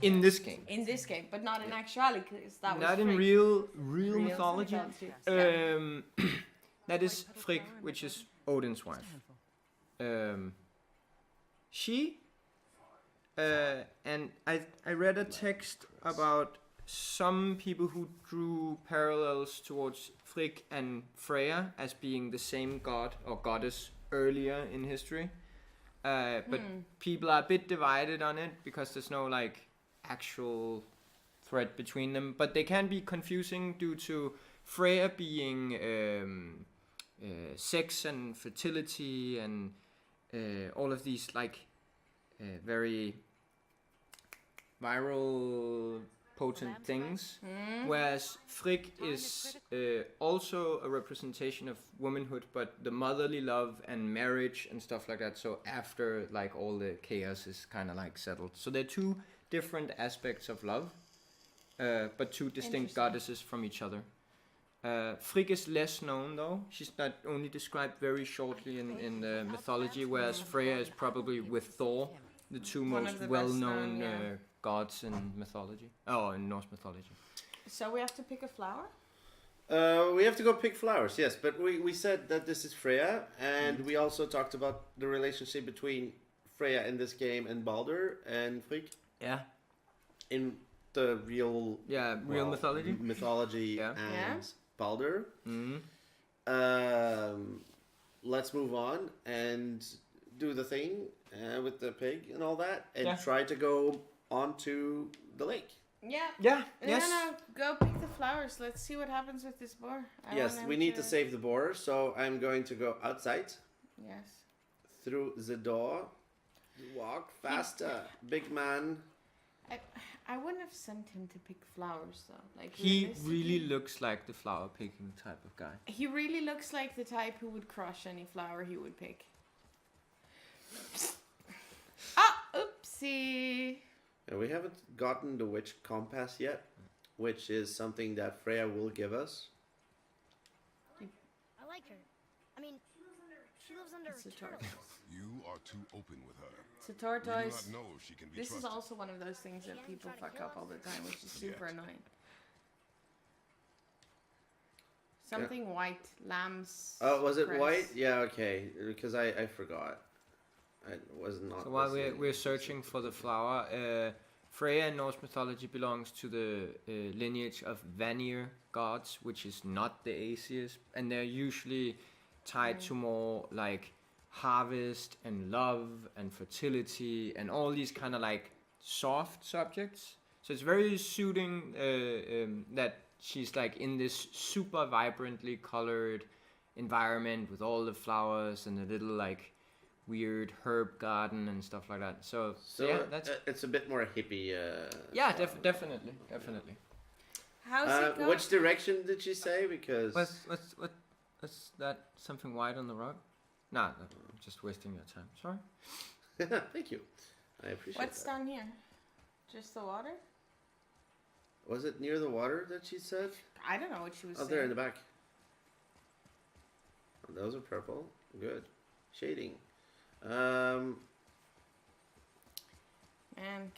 In this game. In this game, but not in actuality, because that was Not in Frigg. real mythology. Yeah. That is Frigg, which is Odin's wife. She and I read a text about some people who drew parallels towards Frigg and Freya as being the same god or goddess earlier in history. But people are a bit divided on it because there's no like actual thread between them. But they can be confusing due to Freya being sex and fertility and all of these like very viral potent things, whereas Frigg is also a representation of womanhood, but the motherly love and marriage and stuff like that. So after like all the chaos is kind of like settled, so they're two different aspects of love, but two distinct goddesses from each other. Frigg is less known though. She's not only described very shortly in the mythology, whereas Freya is probably with Thor the two most well-known gods in mythology. Oh, in Norse mythology. So we have to pick a flower? We have to go pick flowers, yes. But we said that this is Freya, and we also talked about the relationship between Freya in this game and Baldur and Frigg. Yeah. In the real... Yeah, real mythology. Mythology and Baldur. Let's move on and do the thing with the pig and all that, and try to go onto the lake. Yeah. Yeah. Yes. No, go pick the flowers. Let's see what happens with this boar. Yes, we need to save the boar, so I'm going to go outside. Yes. Through the door. Walk faster, big man. I wouldn't have sent him to pick flowers though. Like he really looks like the flower picking type of guy. He really looks like the type who would crush any flower he would pick. Ah, oopsie. And we haven't gotten the witch compass yet, which is something that Freya will give us. I like her. I mean, she lives under It's a a turtle. You are too open with her. It's a tortoise. We do not know if she can be This trusted. is also one of those things that people fuck up all the time, which is super annoying. Something white, lamb's. Oh, was it cress. white? Yeah, okay. Because I forgot. I was not. So while listening. we're searching for the flower, Freya in Norse mythology belongs to the lineage of Vanir gods, which is not the Aesir's, and they're usually tied to more like harvest and love and fertility and all these kind of like soft subjects. So it's very suiting that she's like in this super vibrantly colored environment with all the flowers and the little like weird herb garden and stuff like that. So yeah, that's it's a bit more hippie. yeah, definitely. How's it going? Which direction did she say? Because what's that? Something white on the rock? Nah, I'm just wasting your time. Sorry. Thank you. I appreciate What's that. down here? Just the water? Was it near the water that she said? I don't know what she was Oh, saying. there in the back. Oh, those are purple. Good. Shading. Man,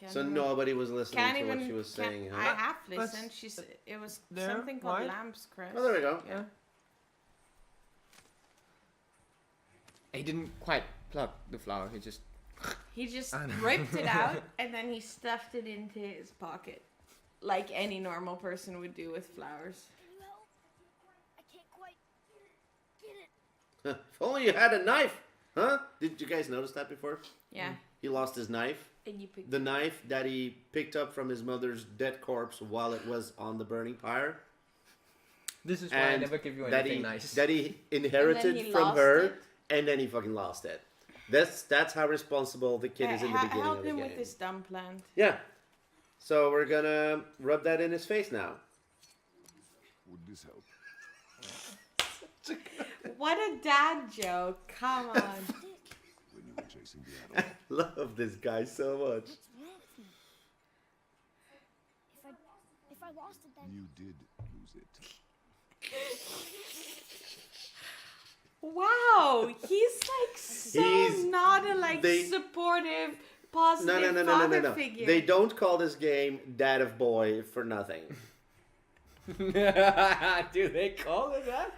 So nobody was listening to what she was saying, I huh? have listened. It was there, something called white? lamb's cress. Oh, there we go. Yeah. He didn't quite pluck the flower. He just ripped it out and then he stuffed it into his pocket, like any normal person would do with flowers. Can you help? I can't quite get it. If only you had a knife, huh? Did you guys notice that before? Yeah. He lost his knife. And you picked The knife that he picked up from his mother's dead corpse while it was on the burning pyre. This is why I And never give you that anything he nice. that he inherited he from lost her, it. and then he fucking lost it. That's how responsible the kid is in the beginning help of the him game. with this dumb plant. Yeah. So we're gonna rub that in his face now. Would this help? What a dad joke! Come on. When you were chasing the I love this guy so much. What's wrong with me? If I lost it, then You did lose it. Wow, he's like so He's- not a they- supportive positive father figure. They don't call this game Dad of Boy for nothing. Do they call it that?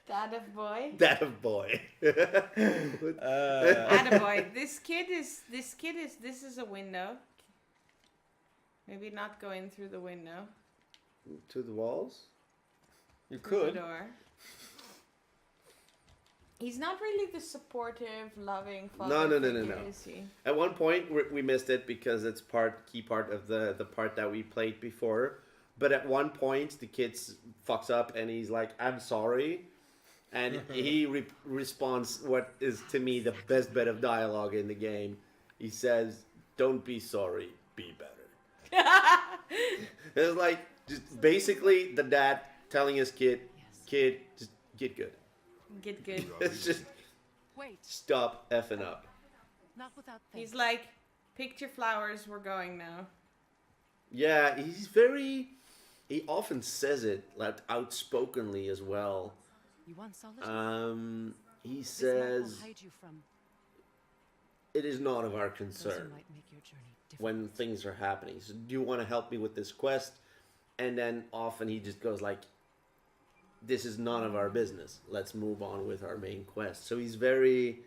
Dad of boy. Dad of Boy. Attaboy. This is a window. Maybe not going through the window. To the walls? You Through could. the door. He's not really the supportive, loving father figure, is he? At one point, we missed it because it's key part of the part that we played before. But at one point, the kid fucks up and he's like, "I'm sorry." And he responds what is, to me, the best bit of dialogue in the game. He says, "Don't be sorry, be better." It's like, just basically the dad telling his kid, just get good. Get good. It's just Wait, stop effing up. not without thanks. He's like, picked your flowers, we're going now. Yeah, he often says it like outspokenly as well. You want solitude? He This night will says hide you from it is not of our those who concern might make your journey difficult. when things are happening. So do you want to help me with this quest? And then often he just goes like, this is none of our business. Let's move on with our main quest. So he's very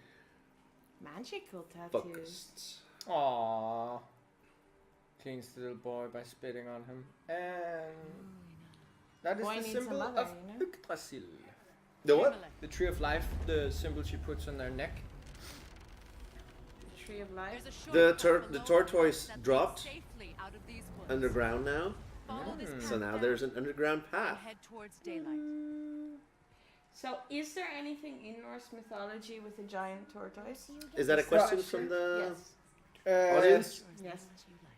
Magical tattoos. focused. Aww. Cleans the little boy by spitting on him. And that is Boy the needs a symbol mother, of you know? Yggdrasil. The what? The tree of life, the symbol she puts on their neck. The tree of life. The tortoise dropped safely out of these woods. underground now. Follow this path So now down there's an underground and path. head towards daylight. So, is there anything in Norse mythology with a giant tortoise? Is that a question Question. from the Yes. audience? Yes.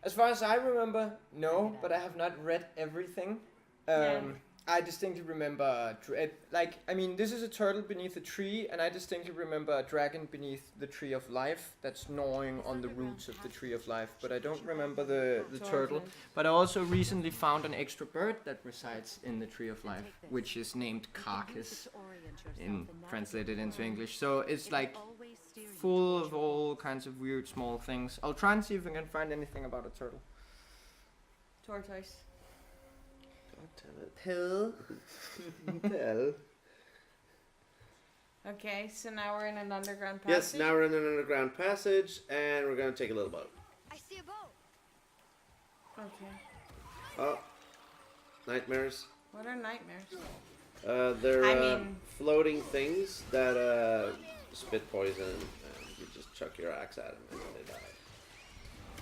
As far as I remember, no, but I have not read everything. Yeah. I distinctly remember, this is a turtle beneath a tree, and I distinctly remember a dragon beneath the tree of life that's gnawing on the roots of the tree of life, but I don't remember the turtle. But I also recently found an extra bird that resides in the tree of life, which is named Carcass, translated into English. So it's like full of all kinds of weird small things. I'll try and see if I can find anything about a turtle. Tortoise. Tell. Tell. Okay, so now we're in an underground passage. Yes, now we're in an underground passage, and we're going to take a little boat. I see a boat. Okay. Oh, nightmares. What are nightmares? They're I mean- floating things that spit poison, and you just chuck your axe at them, and they die.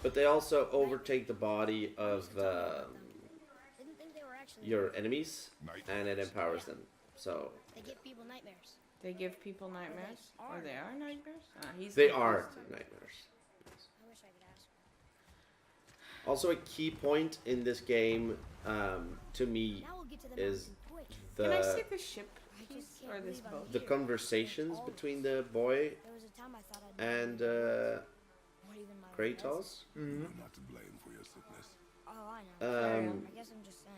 But they also overtake the body of Didn't think they were actually. your enemies, and it empowers them. So They give people nightmares. They give people nightmares? Or they are nightmares? He's they confused are too. nightmares. I wish I could ask. Also, a key point in this game, to me, Now we'll get to the is mountain quick. Can I see the the ship I piece just can't or this believe I'm boat? the here. conversations between the boy There was a time I thought I'd and not even my regrets. Kratos. Mm-hmm. You're not to blame for your sickness. Oh, I know. Um, I guess I'm just saying.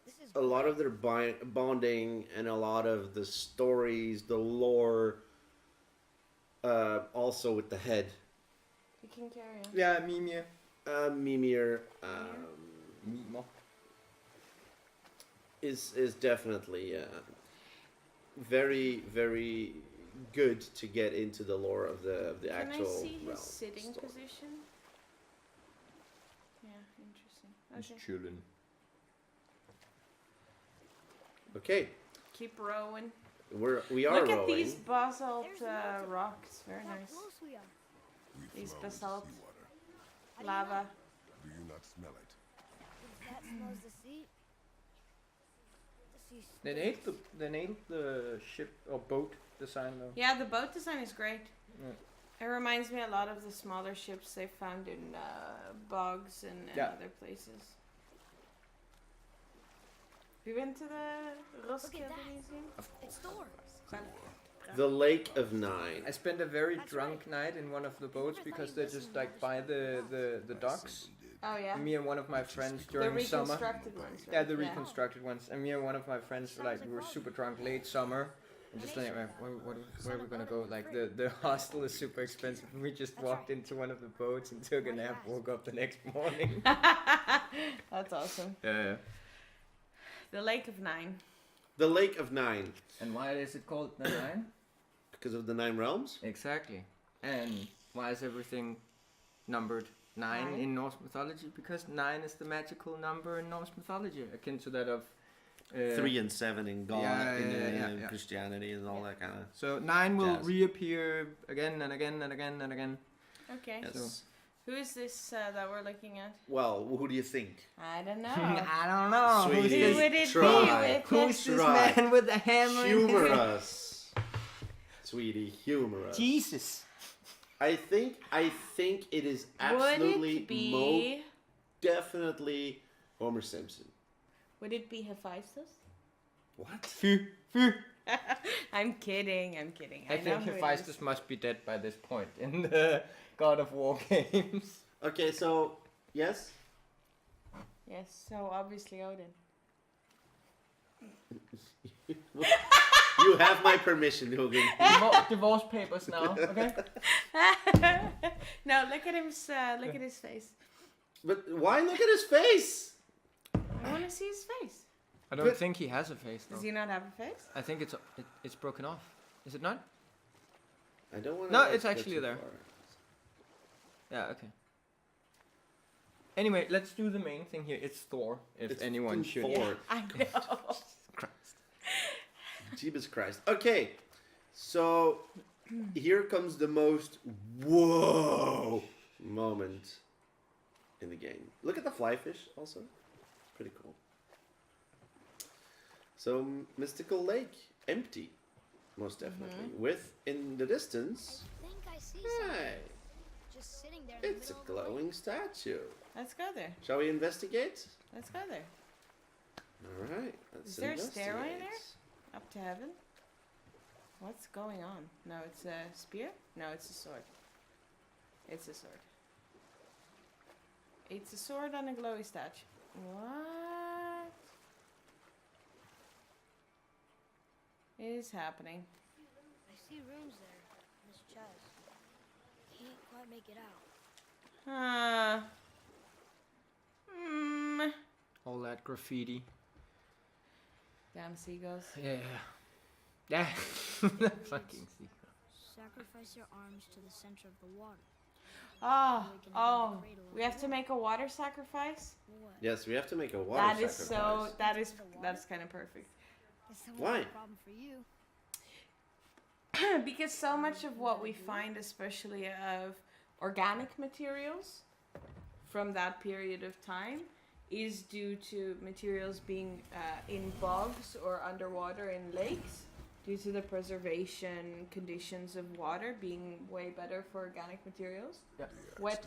This is a lot of their bonding and a lot of the stories, the lore, also with the head. You can carry on. Yeah, Mimir. Mimir Mimir. is definitely very, very good to get into the lore of the Can actual I see his realm sitting story. position? Yeah, interesting. He's Okay. chilling. Okay, Keep rowing. we are Look at rowing. these basalt There's lots of- rocks. Very How nice. close we are. We These flow in basalt. seawater. How do you Lava. know? Do you not smell it? If that smells the sea. The sea They nailed the ship or boat design though. Yeah, the boat design is great. Yeah. It reminds me a lot of the smaller ships they found in bogs and Yeah. other places. Have you been to the Roskilde that. Museum? It's Thor. The Lake of Nine. I spent a very That's drunk night in one of the boats because they're just like by the docks. Oh yeah. Me and one of my friends The during summer. reconstructed ones, right? Yeah, the reconstructed ones. And me and one of my friends were like, we were super drunk late summer. I'm just like, where are we gonna go? Like the hostel is super expensive. We just walked into one of the boats and took a nap. Woke up the next morning. That's awesome. Yeah. The Lake of Nine. The Lake of Nine. And why is it called the Nine? Because of the 9 realms? Exactly. And why is everything numbered 9 in Norse mythology? Because 9 is the magical number in Norse mythology, akin to that of 3 and 7 in God, in yeah. Christianity and all that kind of. So 9 will jazz. reappear again and again and again and again. Okay. Yes. So- Who is this that we're looking at? Well, who do you think? I don't know. I don't know. Sweetie, Who would it try. be with Who's this Try. man with the hammer? in Humor his- us. Sweetie, humor us. Jesus. I think it is absolutely Would it be? definitely Homer Simpson. Would it be Hephaestus? What? Phew, phew. I'm kidding. I think know who it is. Hephaestus must be dead by this point in the God of War games. Okay, so yes. Yes, so obviously Odin. You have my permission, Hogan. Divorce papers now, okay? No, look at his face. But why look at his face? I want to see his face. I don't But- think he has a face though. Does he not have a face? I think it's broken off. Is it not? I don't want to. No, it's actually there. Yeah, okay. Anyway, let's do the main thing here. It's Thor, if It's anyone should. Thor. I know. Christ. Jesus Christ. Okay, so here comes the most whoa moment in the game. Look at the fly fish also. Pretty cool. So, Mystical Lake, empty, most definitely. With, in the distance, I think I see something hey, just sitting there. In the it's a middle of the lake. glowing statue. Let's go there. Shall we investigate? Let's go there. Alright, let's Is there a investigate. stairway there? Up to heaven? What's going on? No, it's a spear? No, it's a sword. It's a sword. It's a sword on a glowy statue. What is happening? I see runes there in this chest. Can't quite make it out. Huh. Hmm. All that graffiti. Damn seagulls. Yeah. Yeah. Fucking see. Sacrifice your arms to the center of the water. Oh, we have to make a water sacrifice? What? Yes, we have to make a water That is sacrifice. that's kind of perfect. Is that Why? a problem for you? Because so much of what we find, especially of organic materials from that period of time, is due to materials being in bogs or underwater in lakes, due to the preservation conditions of water being way better for organic materials. Yeah. Wet.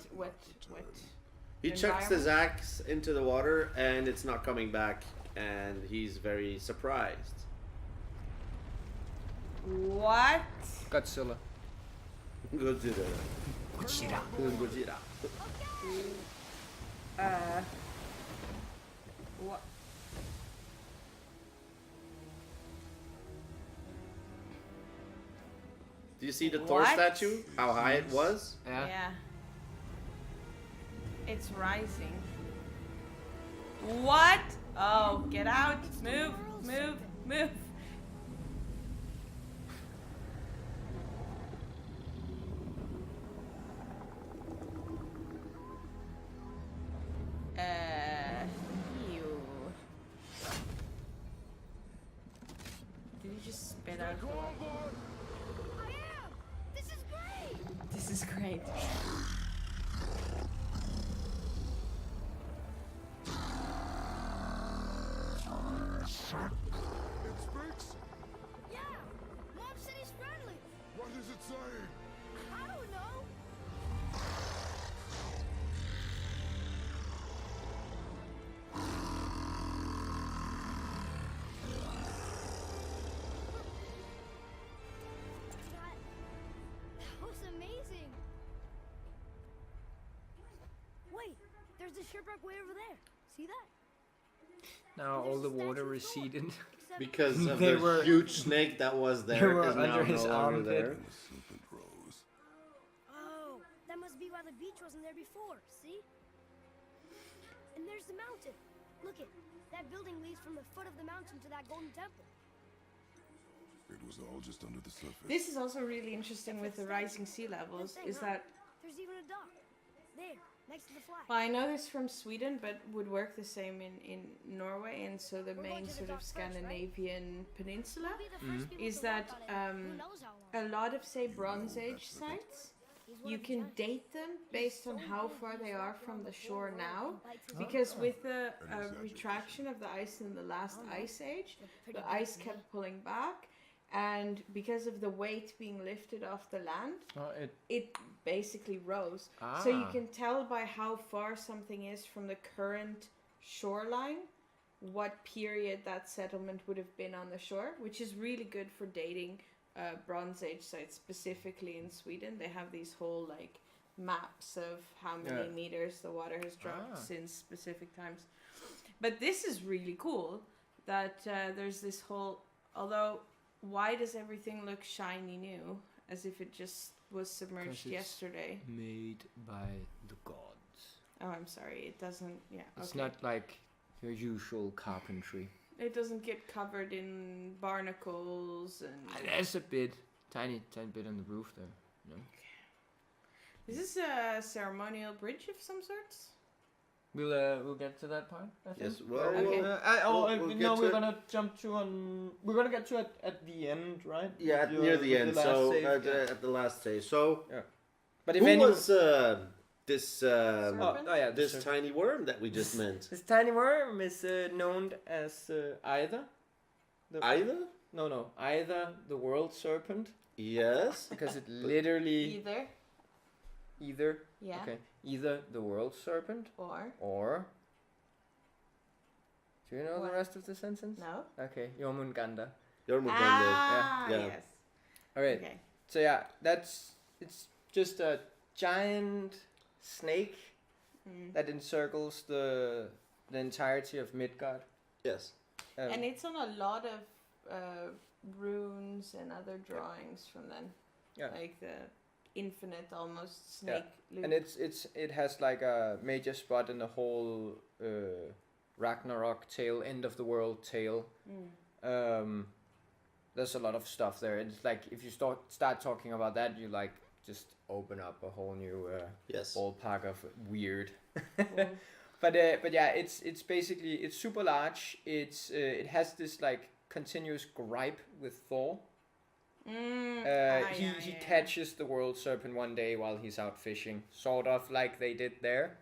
He chucks his axe into the water and it's not coming back, and he's very surprised. What? Godzilla. Godzilla. Godzilla. Godzilla. What? Do you see the Thor What? statue? How high it was? Yeah. It's rising. What? Oh, get out. Move. Ew. Did you just spit out? I am! This is great! This is great. It speaks? Yeah! Mom said he's friendly! What is it saying? I don't know! That was amazing! Wait! There's a shipwreck way over there! See that? Now all the water receded. Because of They the were- huge snake that was they there were is now under his no longer armpit. there. And the serpent rose. Oh, that must be why the beach wasn't there before, see? And there's the mountain. Look it, that building leads from the foot of the mountain to that golden temple. It was all just under the surface. This is also really interesting with the rising sea levels, is that, There's even a dock. There, next to the flag. well, I know this from Sweden, but would work the same in Norway, and so the main sort of Scandinavian peninsula, We'll be the first people is to work that on it. Who knows how long? a lot of, say, Bronze Age sites, He's one you of the can giants. date them based on how far they are from the shore now, And bite through because with the exaggeration. retraction of the ice in the last ice age, pretty the big ice to me. kept pulling back, and because of the weight being lifted off the land, Oh, it basically rose. So you Ah. can tell by how far something is from the current shoreline what period that settlement would have been on the shore, which is really good for dating Bronze Age sites, specifically in Sweden. They have these whole like maps of how many Yeah. meters the water has dropped Ah. since specific times. But this is really cool that there's this whole, although why does everything look shiny new as if it just was submerged Because it's- yesterday? Made by the gods. Oh, I'm sorry, it doesn't, yeah, It's okay. not like your usual carpentry. It doesn't get covered in barnacles and... There's a bit, tiny bit on the roof there. No? Is this a ceremonial bridge of some sorts? We'll get to that part. I think. Yes, well, Okay. we'll get no, to we're it. gonna jump to on. We're gonna get to it at the end, right? Yeah, Your- near the with end. last So save, at, yeah. at the last stage. So But if who anyone, was this Serpent? oh yeah, this this tiny worm that we just met? this tiny worm is known as either. Either? No, either the world serpent Yes. because it literally Either, either yeah, okay either the world serpent or. Do you know What? the rest of the sentence? no? Okay, Jormungandr. Jormungandr. Ah, yeah. yes. Alright, Okay. so yeah, it's just a giant snake Mm. that encircles the entirety of Midgard. Yes. And it's on a lot of runes and other drawings from then. Yeah. Like the infinite almost snake loop. and it has like a major spot in the whole Ragnarok tale, end of the world tale. There's a lot of stuff there. It's like if you start talking about that, you like just open up a whole new Yes. ballpark of weird. Cool. But yeah, it's basically it's super large. It has this like continuous gripe with Thor. He catches the world serpent one day while he's out fishing, sort of like they did there.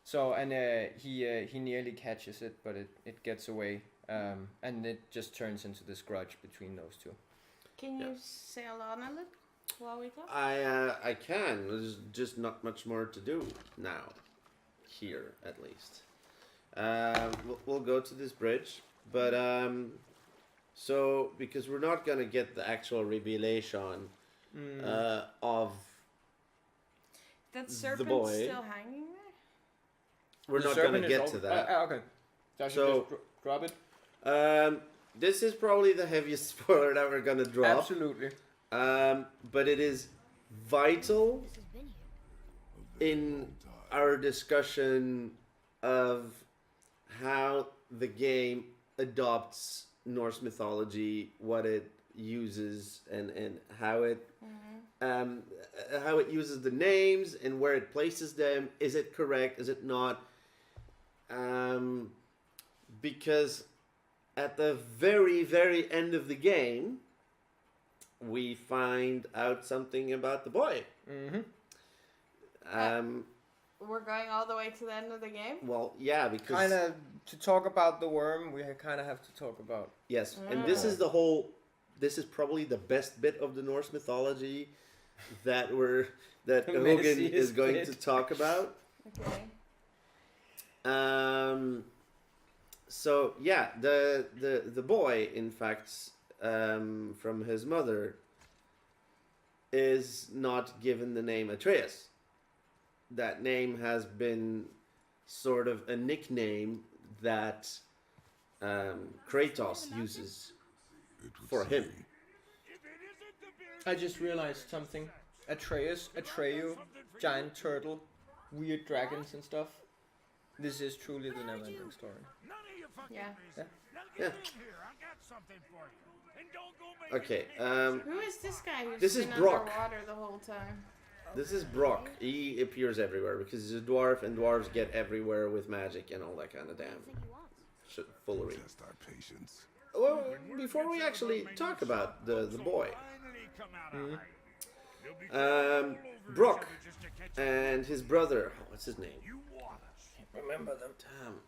So he nearly catches it, but it gets away. And it just turns into this grudge between those two. Can you sail on a little while we talk? I can. There's just not much more to do now. Here, at least. We'll go to this bridge, but so because we're not gonna get the actual revelation of That serpent's boy. still hanging there? we're The not serpent gonna is get to over- that. okay. So I should So- just drop it. This is probably the heaviest spoiler that we're gonna drop. Absolutely. But it is vital This has been here. in our discussion of how the game adopts Norse mythology, what it uses, and how it uses the names and where it places them. Is it correct? Is it not? Because at the very, very end of the game, we find out something about the boy. Mm-hmm. We're going all the way to the end of the game? Well, yeah, because Kind of to talk about the worm, we kind of have to talk about. yes, and this is the whole. This is probably the best bit of the Norse mythology that The Hogan messiest is going bit. to talk about. Okay. So yeah, the boy, in fact, from his mother, is not given the name Atreus. That name has been sort of a nickname that Kratos uses It would for him. seem. I just realized something. Atreyu, giant turtle, weird dragons and stuff. This is truly the never-ending story. Yeah. Yeah. Okay. Who is this guy who's This is been Brock. underwater the whole time? This is Brock. He appears everywhere because he's a dwarf, and dwarves get everywhere with magic and all that kind of damn What do you think he wants? foolery. Test our patience. Well, before we actually talk about the boy, Brock and his brother. What's his name? Remember them.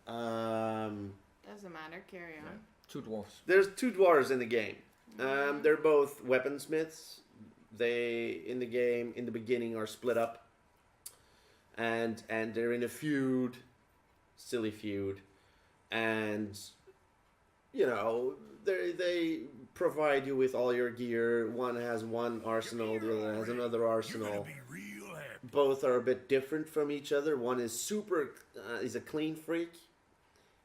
Damn. Doesn't matter. Carry on. Two dwarfs. There's two dwarves in the game. They're both weaponsmiths. They in the beginning are split up, and they're in a feud, silly feud, and you know they provide you with all your gear. One has one arsenal, the other has another arsenal. Both are a bit different from each other. One is super, he's a clean freak.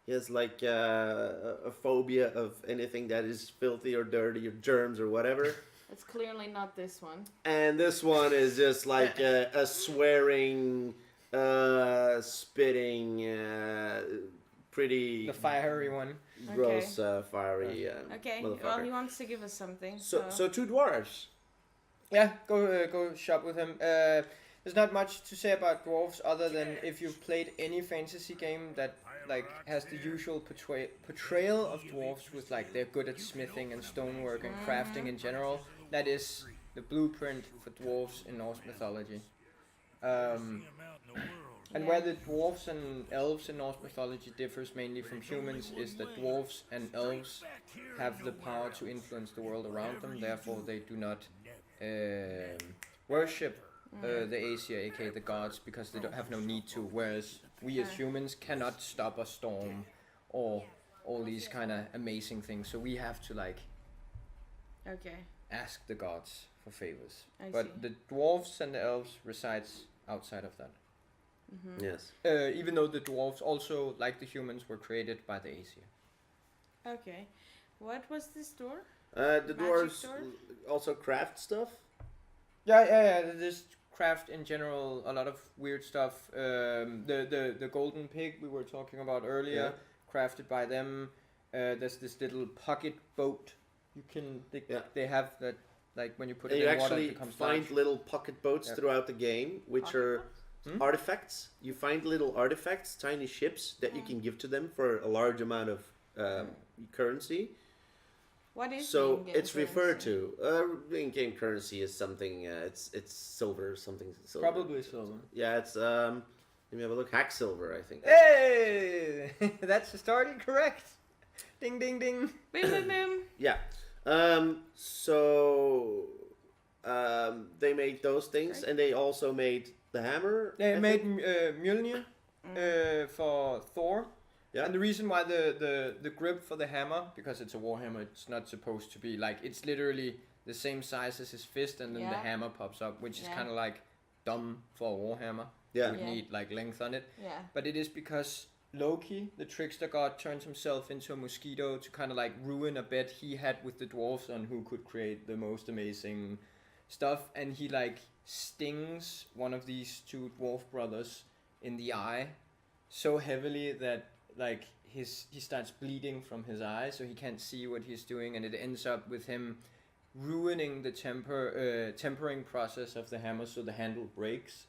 He has like a phobia of anything that is filthy or dirty or germs or whatever. It's clearly not this one. And this one is just like a swearing, spitting, pretty The fiery one. gross, fiery Okay. Well, motherfucker. he wants to give us something. So two dwarves. Yeah, go shop with him. There's not much to say about dwarves other than if you've played any fantasy game that like has the usual portrayal of dwarves with like they're good at smithing and stonework and crafting in general. That is the blueprint for dwarves in Norse mythology. And where the dwarves and elves in Norse mythology differs mainly from humans is that dwarves and elves have the power to influence the world around them. Therefore, they do not worship the Aesir, aka the gods, because they don't have no need to. Whereas we as humans cannot stop a storm or all these kind of amazing things. So we have to like Okay. ask the gods for favors. I But see. the dwarves and the elves resides outside of that. Yes. Even though the dwarves also, like the humans, were created by the Aesir. Okay. What was this door? The Magic dwarves sword? also craft stuff. Yeah. They just craft in general a lot of weird stuff. The golden pig we were talking about earlier, crafted by them. There's this little pocket boat. You can they have that like when you put And it you in water, actually it becomes find large. little pocket boats Yep. throughout the game, which are artifacts. You find little artifacts, tiny ships that you can give to them for a large amount of currency. What is the So in-game it's referred currency? to. In-game currency is something. It's silver, something silver. Probably silver. Yeah, it's let me have a look. Hack silver, I think. Hey, that's historically correct. Ding ding ding. Boom, boom, boom. Yeah. So they made those things, and they also made the hammer. They I made think. Mjolnir for Thor. Yeah. And the reason why the grip for the hammer, because it's a warhammer, it's not supposed to be like, it's literally the same size as his fist, and then the Yeah. hammer pops up, which is Yeah. kind of like dumb for a warhammer. Yeah. You would Yeah. need like length on it. Yeah. But it is because Loki, the trickster god, turns himself into a mosquito to kind of like ruin a bet he had with the dwarves on who could create the most amazing stuff, and he like stings one of these two dwarf brothers in the eye so heavily that like he starts bleeding from his eye, so he can't see what he's doing, and it ends up with him ruining the tempering process of the hammer, so the handle breaks.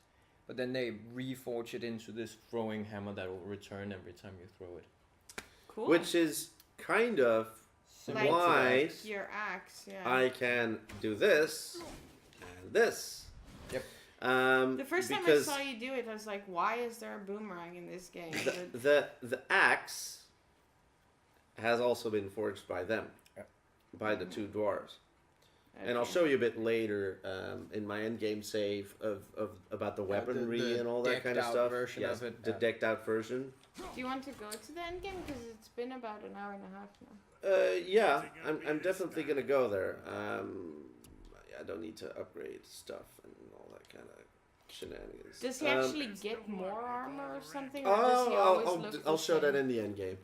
But then they reforge it into this throwing hammer that will return every time you throw it. Cool. Which is kind of Similar Like to why that. your axe, yeah. I can do this and this. Yep. The first time I because saw you do it, I was like, why is there a boomerang in this game? the axe has also been forged by them, by the two dwarves. And I'll Okay. show you a bit later in my endgame save of about the weaponry the and all that kind of decked out stuff. version Yes, of it, the yeah. decked out version. Do you want to go to the end game? Because it's been about an hour and a half now. Yeah, I'm definitely gonna go there. I don't need to upgrade stuff and all that kind of shenanigans. Does he actually get more armor or something? Or does he always look I'll the show that same? in the end game.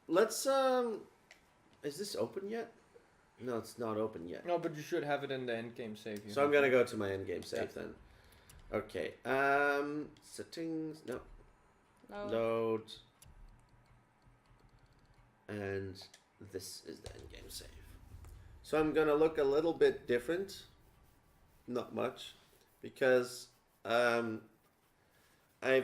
Let's is this open yet? No, it's not open yet. No, but you should have it in the end game save. So I'm gonna go to my end game save then. Okay. Settings. No. Load. And this is the end game save. So I'm gonna look a little bit different. Not much, because I've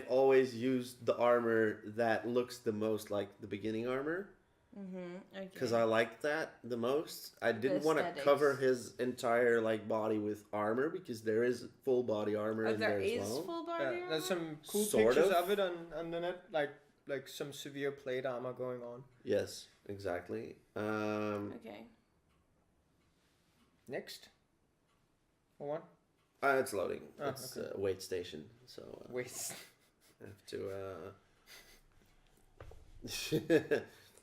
always used the armor that looks the most like the beginning armor. Okay. Because I like that the most. I didn't want to aesthetics. cover his entire like body with armor, because there is full body armor in there there is as well. full body armor? There's some cool Sort pictures of. of it on the net, like some severe plate armor going on. Yes, exactly. Okay. Next. For one. It's loading. Oh, It's okay. a wait station, so Wait. I have to.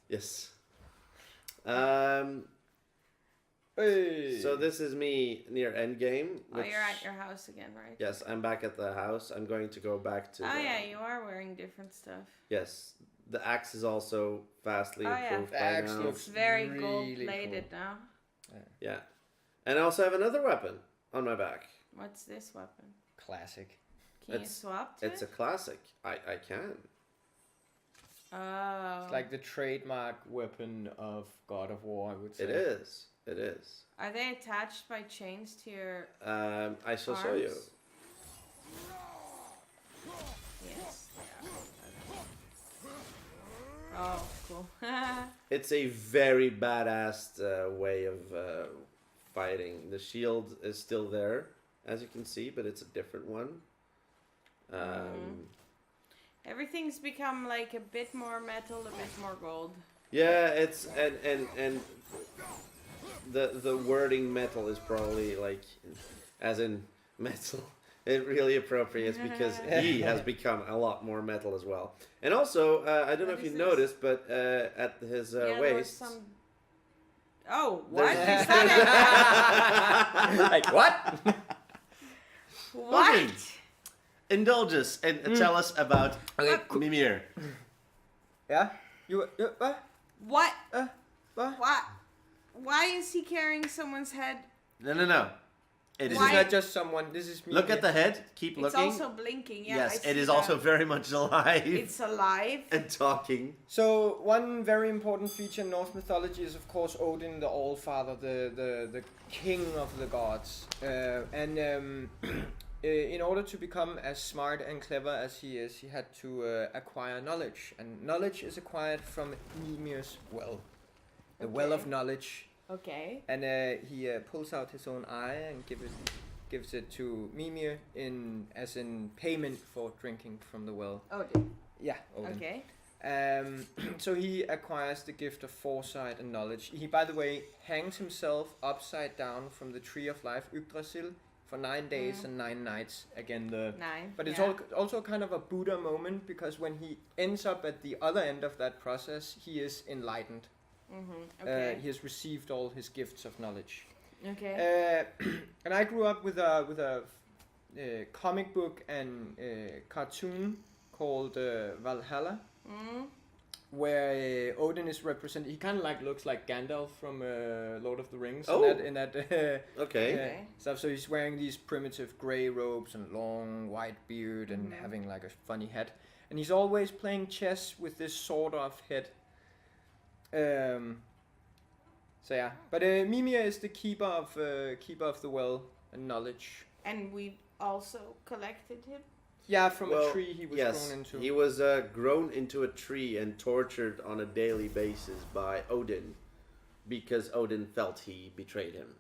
Yes. Hey. So this is me near endgame. Oh, you're at your house again, right? Yes, I'm back at the house. I'm going to go back to. Oh, yeah, you are wearing different stuff. Yes, the axe is also vastly Oh, yeah. improved The by axe now. looks It's very really gold-plated cool. now. Yeah, and I also have another weapon on my back. What's this weapon? Classic. Can you It's- swap to It's a it? classic. I can. Oh. It's like the trademark weapon of God of War, I would say. It is. It is. Are they attached by chains to your I shall show you. arms? Yes. Oh, cool. It's a very badass way of fighting. The shield is still there, as you can see, but it's a different one. Everything's become like a bit more metal, a bit more gold. Yeah, it's and the wording metal is probably like, as in metal. It really appropriate because he has become a lot more metal as well. And also, I don't know What if you is this? noticed, but at his Yeah, there was waist. some. Oh, what? There's- Is that Like what? a... What? Okay. Indulge us and tell us about Mimir. Yeah. You What? what? What? Why is he carrying someone's head? No. It This is. Why? is not just someone. This is me. Look at the head. Keep It's looking. also blinking. Yeah, Yes, I it see is that. also very much alive It's alive. and talking. So one very important feature in Norse mythology is, of course, Odin, the All-Father, the king of the gods, in order to become as smart and clever as he is, he had to acquire knowledge, and knowledge is acquired from Mimir's well, the well of Okay. knowledge, Okay. and he pulls out his own eye and gives it to Mimir as in payment for drinking from the well. Odin. Yeah, Odin. Okay. So he acquires the gift of foresight and knowledge. He, by the way, hangs himself upside down from the tree of life, Yggdrasil, for 9 days and 9 nights. Again, Nine. but it's yeah. also kind of a Buddha moment, because when he ends up at the other end of that process, he is enlightened. Okay. He has received all his gifts of knowledge. Okay. And I grew up with a comic book and cartoon called Valhalla, where Odin is represented. He kind of looks like Gandalf from Lord of the Rings. Oh. In that Okay. Okay. stuff. So he's wearing these primitive gray robes and long white beard and having like a funny hat. And he's always playing chess with this sort of head. So yeah, but Mimir is the keeper of the well and knowledge. And we also collected him. Yeah, from Well, a tree he was yes, grown into. he was grown into a tree and tortured on a daily basis by Odin, because Odin felt he betrayed him.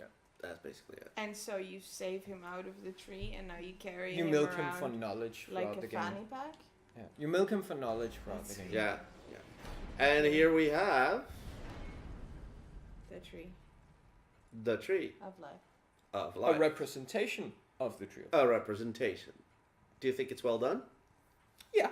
Yeah. That's basically it. And so you save him out of the tree, and now you carry You him milk him around for knowledge like throughout a the game. fanny pack. Yeah. You milk him for knowledge throughout the That's game. Yeah. And here we have The tree the tree of life. of A life. representation of the tree. A representation. Do you think it's well done? Yeah.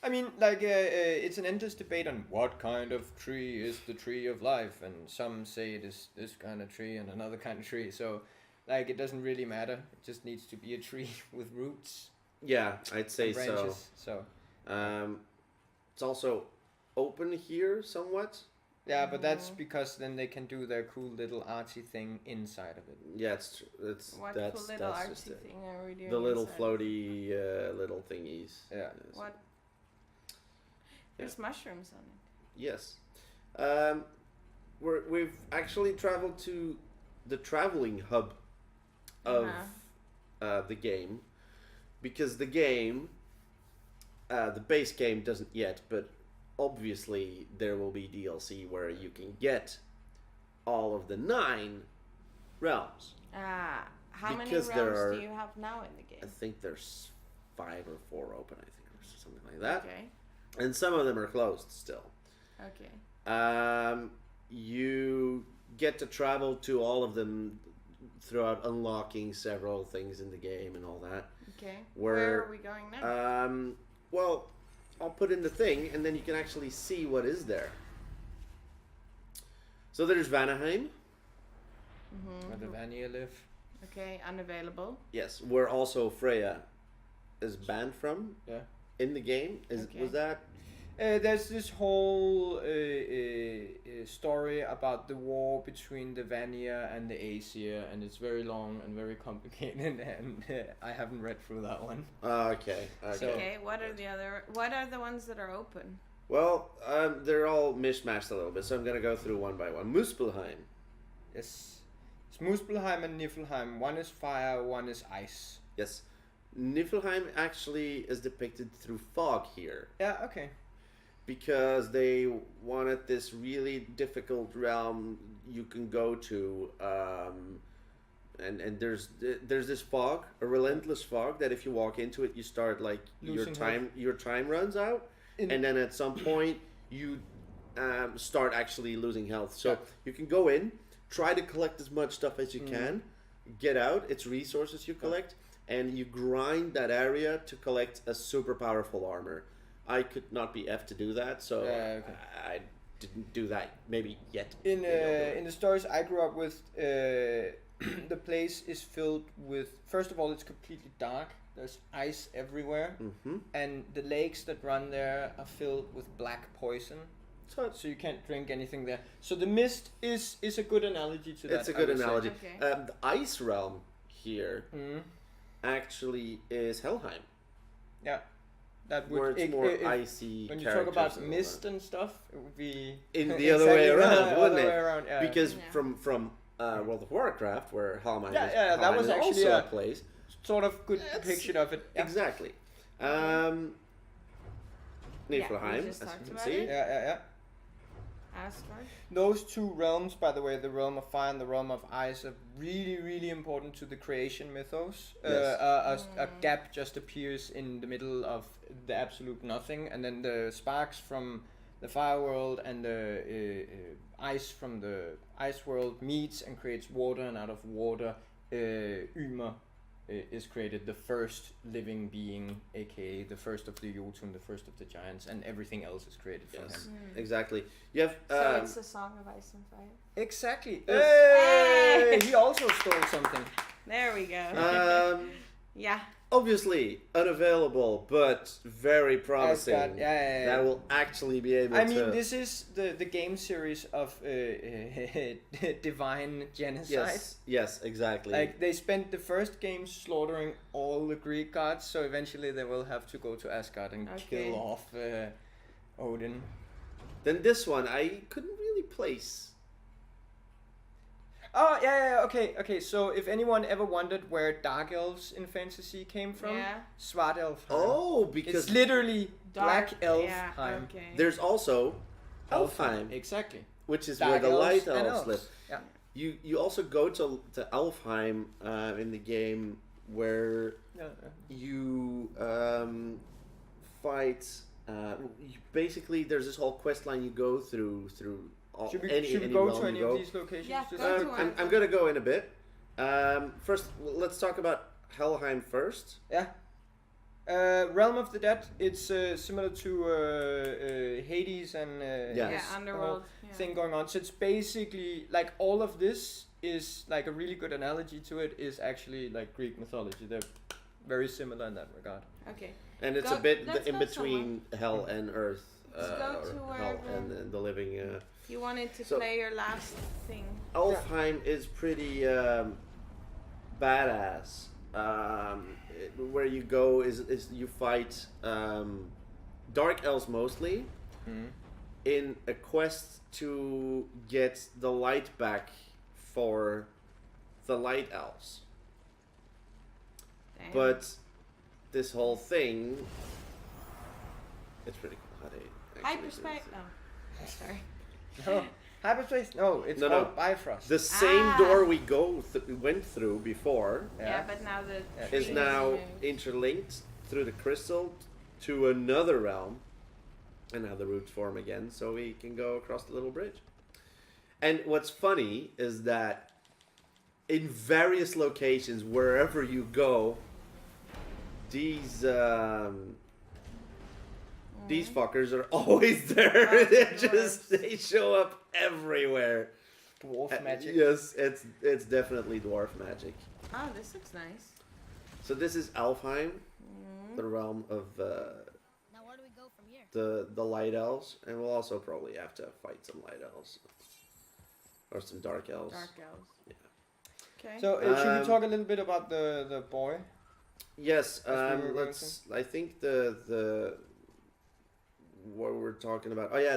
I mean, like, it's an endless debate on what kind of tree is the tree of life, and some say it is this kind of tree and another kind of tree. So, like, it doesn't really matter. It just needs to be a tree with roots Yeah, I'd say and so. branches. So, It's also open here somewhat. yeah, but that's because then they can do their cool little artsy thing inside of it. Yeah, it's that's What that's cool little that's just artsy it. thing are we doing? The little inside? floaty little thingies. Yeah. Yes. What? There's mushrooms on it. Yes. We've actually traveled to the traveling hub of the game, because the game, the base game doesn't yet, but obviously there will be DLC where you can get all of the 9 realms. How many Because there realms are- do you have now in the I game? think there's 5 or 4 open, I think, or something like that. Okay. And some of them are closed still. Okay. You get to travel to all of them throughout unlocking several things in the game and all that. Okay. Where- Where are we going now? Well, I'll put in the thing, and then you can actually see what is there. So there's Vanaheim. Where the Vanir live. Okay, unavailable. Yes, where also Freya is banned from Yeah. in the game. Okay. Was that? There's this whole story about the war between the Vanir and the Aesir, and it's very long and very complicated, and I haven't read through that one. Okay. So- Okay, what are the other? What are the ones that are open? Well, they're all mishmashed a little bit, so I'm gonna go through one by one. Muspelheim. Yes. It's Muspelheim and Niflheim. One is fire, one is ice. Yes. Niflheim actually is depicted through fog here, Yeah, okay. because they wanted this really difficult realm you can go to, and there's this fog, a relentless fog, that if you walk into it, you start like Losing your time runs out, and then at some point you start actually losing health. So Yeah. you can go in, try to collect as much stuff as you can, get out. It's resources you collect, and you grind that area to collect a super powerful armor. I could not be F to do that, so Okay. I didn't do that maybe yet. In the stories I grew up with, the place is filled with. First of all, it's completely dark. There's ice everywhere, and the lakes that run there are filled with black poison. So you can't drink anything there. So the mist is a good analogy to that. It's a I good would say. analogy. Okay. The ice realm here actually is Helheim, Yeah, that would. where it's more icy. When you talk characters about and all mist that. and stuff, it would be In the other way around, the wouldn't other it? way around, yeah. Because Yeah. from World of Warcraft, where Helheim Yeah, is, yeah, that Helheim was is actually also a- a place. Sort of good depiction of it. Yeah. Exactly. we Niflheim, just as talked you can about see. it. Yeah. Asgard. Those two realms, by the way, the realm of fire and the realm of ice, are really, really important to the creation mythos. Yes. A gap just appears in the middle of the absolute nothing, and then the sparks from the fire world and the ice from the ice world meets and creates water, and out of water, Ymer is created, the first living being, aka the first of the Jotun, the first of the giants, and everything else is created from Yes, him. exactly. You have So it's a song of ice and fire. Exactly. Yes. Hey! He also stole something. There we go. Yeah. obviously unavailable, but very promising. Asgard, yeah. That will actually be able I to. mean, this is the game series of divine genocide. Yes, exactly. Like, they spent the first game slaughtering all the Greek gods, so eventually they will have to go to Asgard and Okay. kill off Odin. Then this one I couldn't really place. Oh, yeah, okay. So if anyone ever wondered where Dark Elves in fantasy came from, Yeah. Oh, Svartalfheim. It's because literally Black Dark- Elfheim. Yeah, okay. there's also Elfheim, Exactly. which is Dark where the elves light and elves live. Yeah. You also go to Elfheim in the game where Yeah. you fight. Basically, there's this whole quest line you go through all, Should we any go realm to any you go. of these locations? Yeah, just- go to I'm gonna go in a bit. First, let's talk about Helheim first. Yeah. Realm of the Dead. It's similar to Hades and Yes. Yeah, the whole Underworld. Yeah. thing going on. So it's basically like all of this is like a really good analogy to it is actually like Greek mythology. They're very similar in that regard. Okay. And it's Go- a bit let's in go between hell and earth. Let's go or to hell wherever- and the living. If you wanted to So- play your last thing. Alfheim is pretty badass. Where you go is you fight dark elves mostly in a quest to get the light back for the light elves. Damn. But this whole thing, it's pretty cool how they actually do Hyperspace. it. Oh, sorry. No, hyperspace. No, it's No, called no. Bifrost. The same Ah. door we went through before Yeah, but now the is tree now moved. interlinked through the crystal to another realm, and now the roots form again, so we can go across the little bridge. And what's funny is that in various locations, wherever you go, these fuckers are always there. Oh, They're the just dwarves. they show up everywhere. Dwarf magic. Yes, it's definitely dwarf magic. Oh, this looks nice. So this is Alfheim, the realm of Now where do we go from here? the light elves, and we'll also probably have to fight some light elves or some dark elves. Dark elves. Yeah. Okay. So should we Um, talk a little bit about the boy? Yes, we were going let's. I think the what we're talking about. Oh yeah,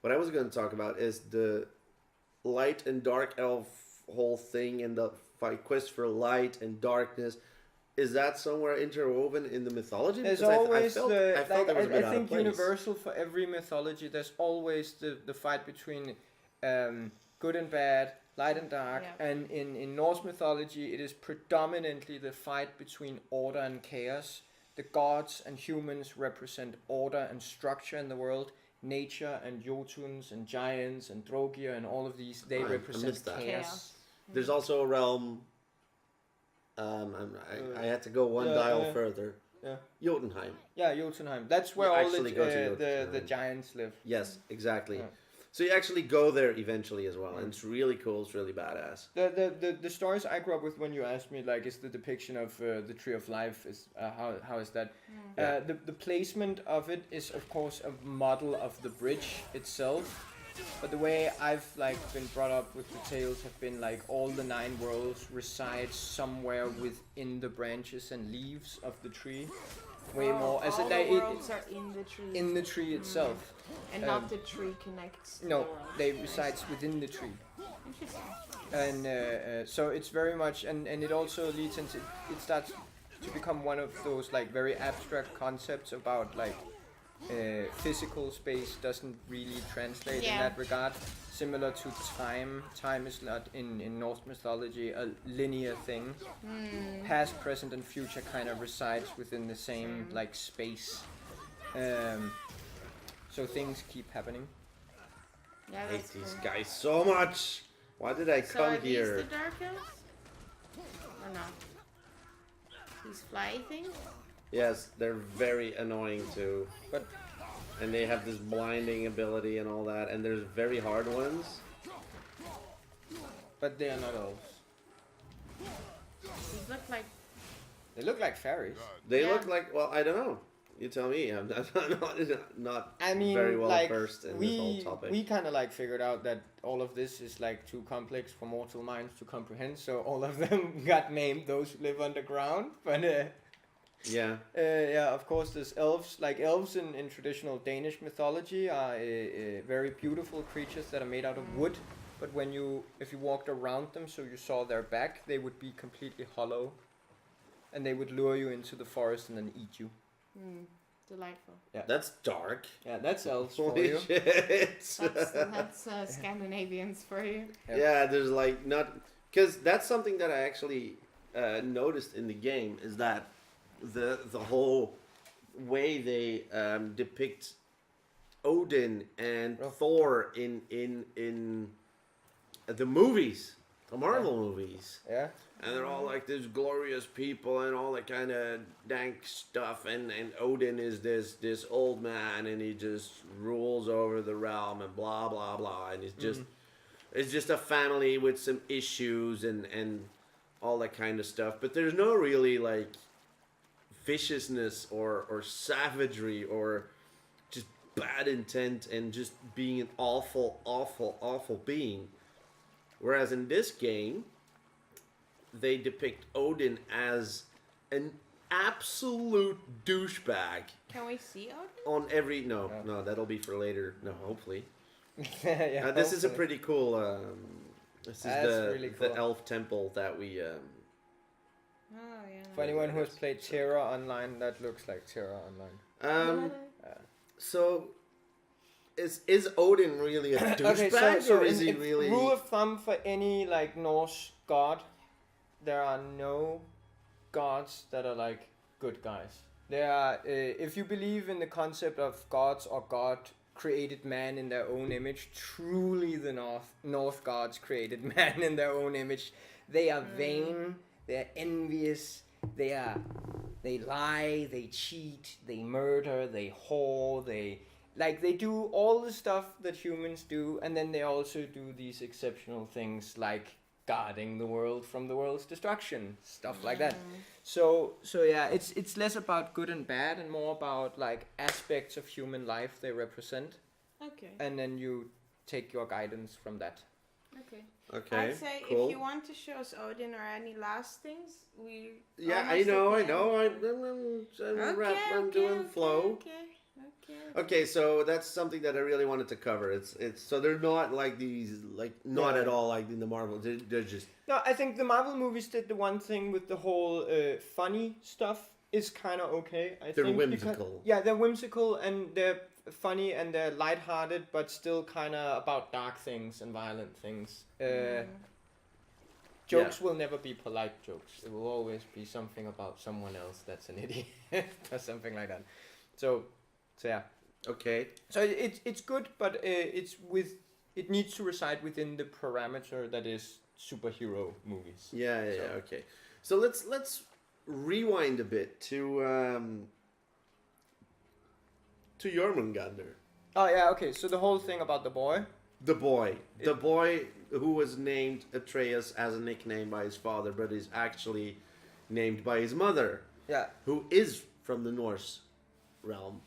what I was going to talk about is the light and dark elf whole thing and the fight quest for light and darkness. Is that somewhere interwoven in the mythology? There's Because always I felt it was a bit I out of think place. universal for every mythology. There's always the fight between good and bad, light and dark, Yeah. and in Norse mythology, it is predominantly the fight between order and chaos. The gods and humans represent order and structure in the world. Nature and Jotuns and giants and Drogir and all of these, they I represent missed that. chaos. Chaos. There's also a realm. I had to go one dial further. Yeah. Jotunheim. Yeah, Jotunheim. That's where You all actually go to the Jotunheim. giants live. Yes, exactly. Yeah. So you actually go there eventually as well, and it's really cool. It's really badass. The stories I grew up with when you asked me like is the depiction of the Tree of Life is how is that Yeah. the placement of it is of course a model of the bridge itself, but the way I've like been brought up with the tales have been like all the 9 worlds reside somewhere within the branches and leaves of the tree, way more as all they the worlds are in the tree. in the tree itself. and not the tree connects. to No, the world. they resides within the tree. Interesting. And so it's very much and it also leads into it starts to become one of those like very abstract concepts about like physical space doesn't really translate in Yeah. that regard, similar to time is not in Norse mythology a linear thing. Past, present and future kind of resides within the same like space, so things keep happening. Yeah, I hate that's these cool. guys so much. Why did I So come are here? these the dark elves? Or not? These fly things? Yes, they're very annoying too. But And they have this blinding ability and all that, and there's very hard ones. they are not elves. These look like They look like fairies. They Yeah. look like, well, I don't know. You tell me. I'm not I mean, very well like versed in this whole topic. we kind of like figured out that all of this is like too complex for mortal minds to comprehend. So all of them got named those who live underground. But Yeah. yeah, of course, there's elves. Like elves in traditional Danish mythology are very beautiful creatures that are made out of wood. But if you walked around them, so you saw their back, they would be completely hollow, and they would lure you into the forest and then eat you. delightful. That's dark. Yeah, that's elves for Holy you. shit. That's Scandinavians for you. Yeah, there's like not... Because that's something that I actually noticed in the game, is that the whole way they depict Odin and Thor in the movies Marvel movies. Yeah. And they're all like these glorious people and all that kind of dank stuff. And Odin is this old man and he just rules over the realm and blah, blah, blah. And it's just a family with some issues and all that kind of stuff. But there's no really like viciousness or savagery or just bad intent and just being an awful, awful, awful being. Whereas in this game, they depict Odin as an absolute douchebag. Can we see Odin? On every no, that'll be for later. No, hopefully. Yeah, This is a hopefully. pretty cool. This is That's really cool. the elf temple that we. Oh yeah. For anyone who has played Terra Online, that looks like Terra Online. So, is Odin really a douchebag, Okay, so or is he in really? rule of thumb for any like Norse god, there are no gods that are like good guys. There are, if you believe in the concept of gods or God created man in their own image, truly the North gods created man in their own image. They are vain, they are envious, they lie, they cheat, they murder, they whore, they do all the stuff that humans do, and then they also do these exceptional things like guarding the world from the world's destruction, stuff like that. So yeah, it's less about good and bad and more about like aspects of human life they represent, Okay. and then you take your guidance from that. Okay. Okay. I'd say cool. if you want to show us Odin or any last things, we. Yeah, I almost know. at the end. I'm doing flow. Okay. Okay, so that's something that I really wanted to cover. It's so they're not like these, like not Yeah. at all like in the Marvel. They're just No, I think the Marvel movies did the one thing with the whole funny stuff is kind of okay. They're think whimsical. Yeah, they're whimsical and they're funny and they're lighthearted, but still kind of about dark things and violent things. Jokes will never be polite jokes. It will always be something about someone else that's an idiot or something like that. So yeah. okay. So it's good, but it needs to reside within the parameter that is superhero movies. Yeah, So- okay. So let's rewind a bit to Jormungandr. Oh yeah, okay. So the whole thing about the boy. The boy who was named Atreus as a nickname by his father, but is actually named by his mother, Yeah. who is from the Norse realm.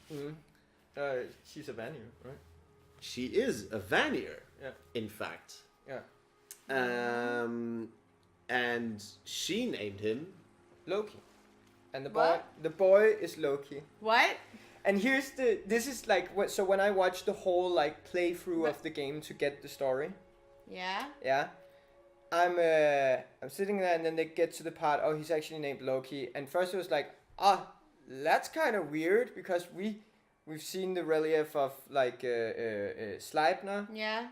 She's a Vanir, right? She is a Vanir, Yeah. in fact. Yeah. And she named him. Loki. And What? the boy is Loki. What? And this is like so when I watched the whole like playthrough of the game to get the story. Yeah. Yeah. I'm sitting there and then they get to the part, oh, he's actually named Loki. And first it was like, that's kind of weird because we've seen the relief of like Sleipnir, Yeah.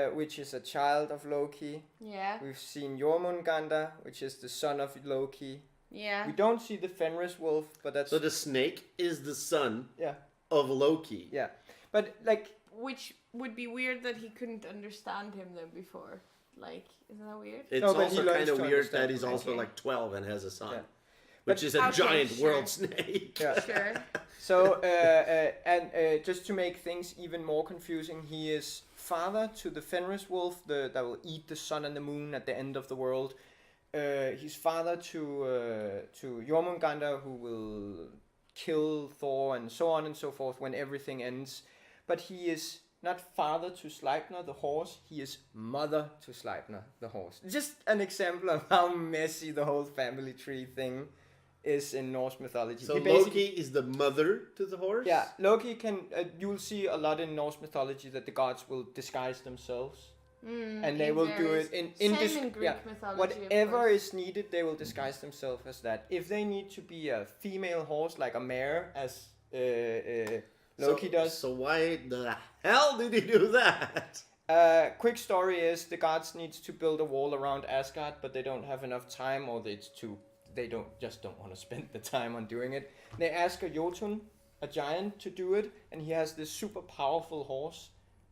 which is a child of Loki. Yeah. We've seen Jormungandr, which is the son of Loki. Yeah. We don't see the Fenris wolf, but that's So the snake is the son yeah, of Loki. yeah. But like Which would be weird that he couldn't understand him then before. Like, isn't that weird? It's No, but he also learns kind of to weird understand that he's also Okay. like 12 and has a son. Yeah. Which But- is a Okay, giant sure. world snake. yeah. Sure. So just to make things even more confusing, he is father to the Fenris wolf, that will eat the sun and the moon at the end of the world. He's father to Jormungandr, who will kill Thor and so on and so forth when everything ends. But he is not father to Sleipnir, the horse. He is mother to Sleipnir, the horse. Just an example of how messy the whole family tree thing is in Norse mythology. So He basically- Loki is the mother to the horse? Yeah, Loki can. You will see a lot in Norse mythology that the gods will disguise themselves, and they in will do various- it in Same in Greek mythology, of whatever course. is needed. They will disguise themselves as that. If they need to be a female horse like a mare, as Loki does. So why the hell did he do that? Quick story is the gods needs to build a wall around Asgard, but they don't have enough time, or they don't want to spend the time on doing it. They ask a Jotun, a giant, to do it, and he has this super powerful horse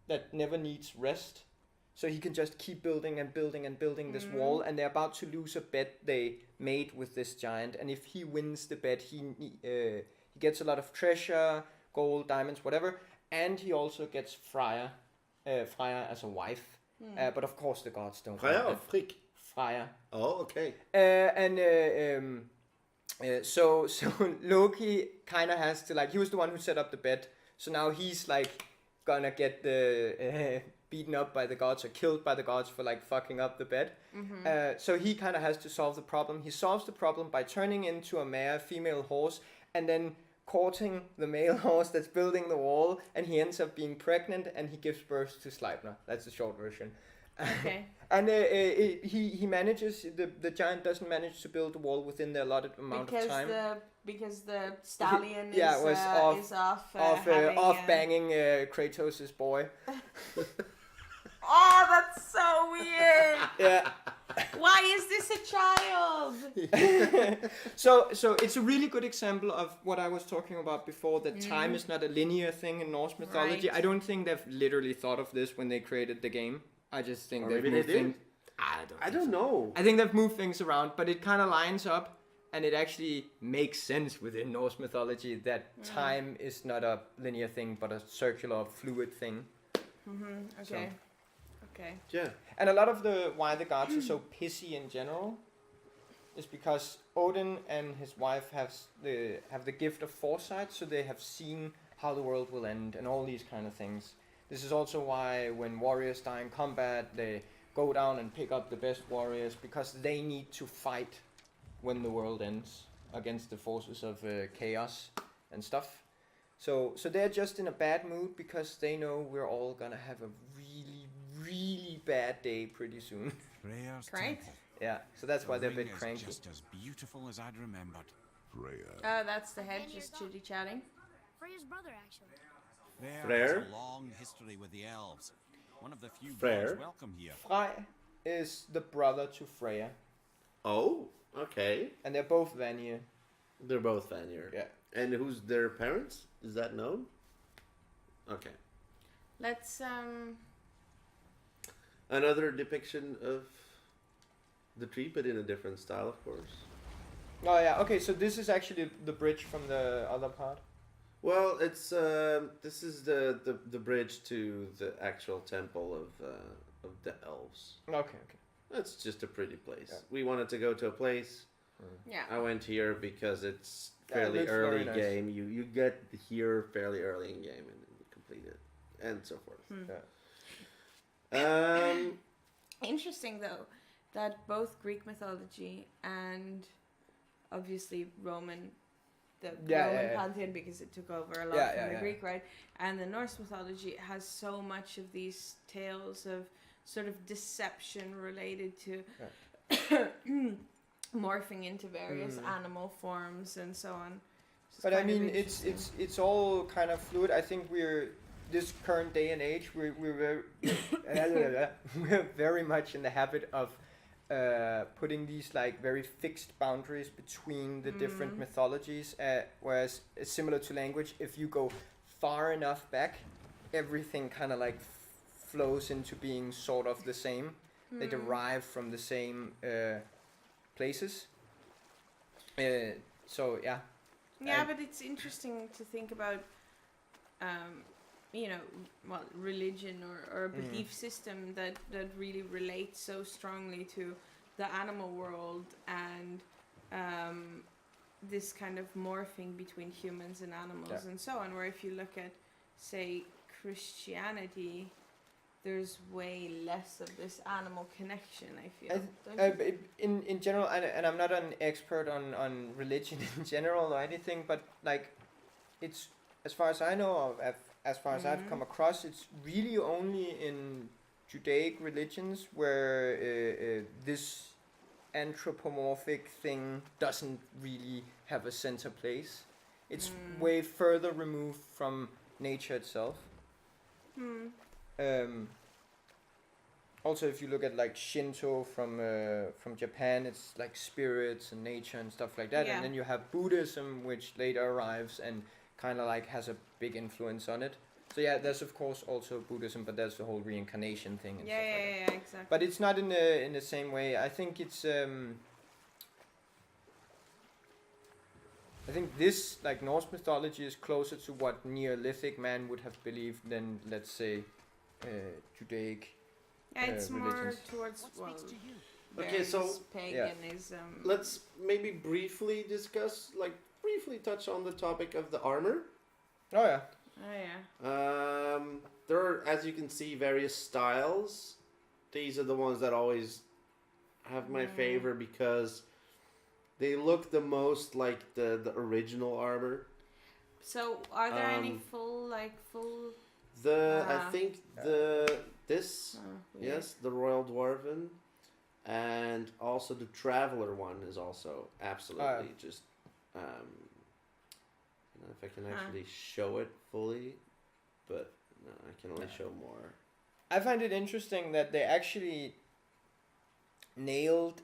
that never needs rest. so he can just keep building and building and building this wall, and they're about to lose a bet they made with this giant, and if he wins the bet, he gets a lot of treasure, gold, diamonds, whatever, and he also gets Freya as a wife. But of course the gods don't. Freya want or that. Frigg? Freya. Oh, okay. So Loki kind of has to, like, he was the one who set up the bet, so now he's like gonna get the beaten up by the gods or killed by the gods for like fucking up the bet. So he kind of has to solve the problem. He solves the problem by turning into a mare, female horse, and then courting the male horse that's building the wall, and he ends up being pregnant, and he gives birth to Sleipnir. That's the short version. Okay. And he manages, the giant doesn't manage to build the wall within the allotted amount of time. Because the stallion was is off banging Kratos' boy. Oh, that's so weird. Yeah. Why is this a child? So it's a really good example of what I was talking about before, that time is not a linear thing in Norse mythology. Right. I don't think they've literally thought of this when they created the game. I just think Or they've maybe moved they did. things. I don't know. I think they've moved things around, but it kind of lines up, and it actually makes sense within Norse mythology that time is not a linear thing, but a circular, fluid thing. Okay. Okay. Yeah. And a lot of why the gods are so pissy in general is because Odin and his wife have the gift of foresight, so they have seen how the world will end and all these kind of things. This is also why when warriors die in combat, they go down and pick up the best warriors, because they need to fight when the world ends against the forces of chaos and stuff. So they're just in a bad mood because they know we're all gonna have a really, really bad day pretty soon. Freya's Great. temple. Yeah, so that's why The they're a ring bit is cranky. just as beautiful as I'd remembered. Freya. Oh, that's the head just chitty chatting. Freya's brother, actually. Freyr Freyr? has a long history with the elves. One of the few Freyr? gods welcome here. Frey is the brother to Freya, Oh, okay. and they're both Vanir. They're both Vanir. Yeah. And who's their parents? Is that known? Okay. Let's Another depiction of the tree, but in a different style, of course. Oh yeah, okay, so this is actually the bridge from the other part. Well, it's this is the bridge to the actual temple of the elves. Okay. It's just a pretty place. Yeah. We wanted to go to a place. yeah. I went here because it's Yeah, it fairly looks early very nice. game. You get here fairly early in game and you complete it, and so forth. Interesting though that both Greek mythology and obviously Roman pantheon, because it took over a lot from the Greek, right? And the Norse mythology has so much of these tales of sort of deception related to morphing into various animal forms and so on. But I mean, it's all kind of fluid. I think we're this current day and age, we're we're very much in the habit of putting these like very fixed boundaries between the different mythologies. Whereas similar to language, if you go far enough back, everything kind of like flows into being sort of the same. They derive from the same places. So yeah. Yeah, but it's interesting to think about, religion or a belief system that really relates so strongly to the animal world and this kind of morphing between humans and animals and so on. Where if you look at, say, Christianity, there's way less of this animal connection, I feel. In general, and I'm not an expert on religion in general or anything, but like, it's, as far as I know of, as far as I've come across, it's really only in Judaic religions where this anthropomorphic thing doesn't really have a center place. It's way further removed from nature itself. Also, if you look at like Shinto from Japan, it's like spirits and nature and stuff like that. Yeah. And then you have Buddhism, which later arrives and kind of like has a big influence on it. So yeah, there's of course also Buddhism, but there's the whole reincarnation thing and Yeah, stuff yeah, like that. yeah, exactly. But it's not in the same way. I think it's I think this, like Norse mythology, is closer to what Neolithic man would have believed than, let's say, Judaic. yeah, it's more religions. towards What well, speaks to you? Okay, so paganism. let's maybe briefly touch on the topic of the armor. Oh yeah. Oh yeah. There are, as you can see, various styles. These are the ones that always have my favor because they look the most like the original armor. So, are there any Um, full? I think this Weird. yes, the Royal Dwarven, and also the Traveler one is also absolutely just. I don't know if I can actually show it fully, but no, I can only show more. I find it interesting that they actually nailed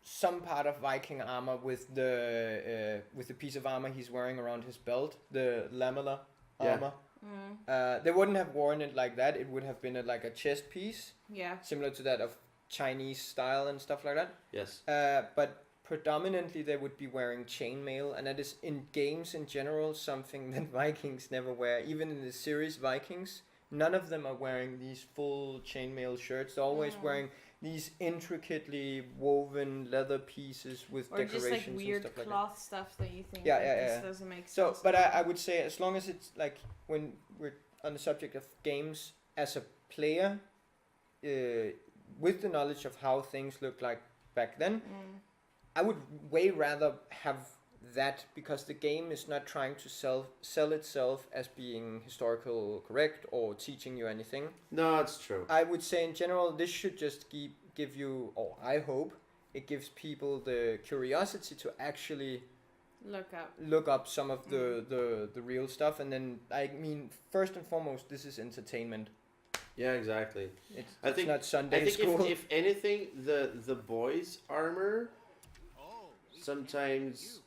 some part of Viking armor with the piece of armor he's wearing around his belt, the lamellar Yeah. armor. They wouldn't have worn it like that. It would have been like a chest piece, Yeah. similar to that of Chinese style and stuff like that. Yes. But predominantly they would be wearing chainmail, and that is in games in general something that Vikings never wear. Even in the series Vikings, none of them are wearing these full chainmail shirts. They're always wearing these intricately woven leather pieces with Or just decorations like weird and stuff like cloth stuff that you think Yeah, like, yeah, this yeah. doesn't make that. So, sense. but I would say as long as it's like when we're on the subject of games, as a player, with the knowledge of how things looked like back then, I would way rather have that, because the game is not trying to sell itself as being historical correct or teaching you anything. No, it's true. I would say in general this should just give you, or I hope it gives people the curiosity to actually look up. some of the real stuff. And then I mean, first and foremost, this is entertainment. Yeah, exactly. It's not Sunday I think school. if anything, the boys' armor sometimes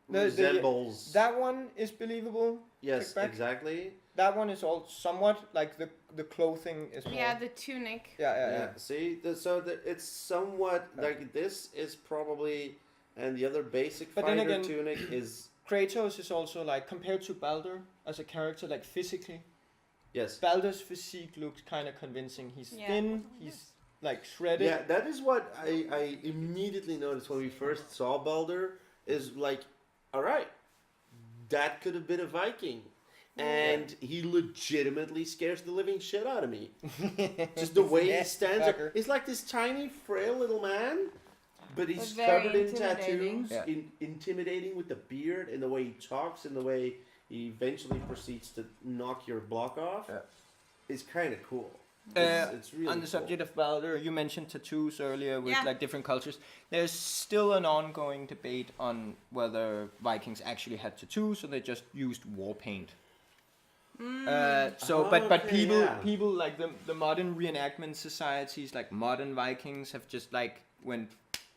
resembles. That one is believable. Yes, kickback. exactly. That one is all somewhat like the clothing is more. Yeah, the tunic. Yeah. See, it's somewhat like this is probably, and the other basic But then fighter again, tunic is. Kratos is also like, compared to Baldur as a character, like physically, Yes. Baldur's physique looks kind of convincing. He's Yeah. thin. He's like shredded. Yeah, that is what I immediately noticed when we first saw Baldur. Is like, all right, that could have been a Viking. And he legitimately scares the living shit out of me. Just the way he stands up. fucker. He's like this tiny, frail little man, but he's But very covered in intimidating. tattoos, intimidating with the beard and the way he talks and the way he eventually proceeds to knock your block off. Yeah. It's kind of cool. Uh, It's really On the cool. subject of Baldur, you mentioned tattoos earlier with Yeah. like different cultures. There's still an ongoing debate on whether Vikings actually had tattoos or they just used war paint. But Okay, people like the modern reenactment societies, like modern Vikings, have just like went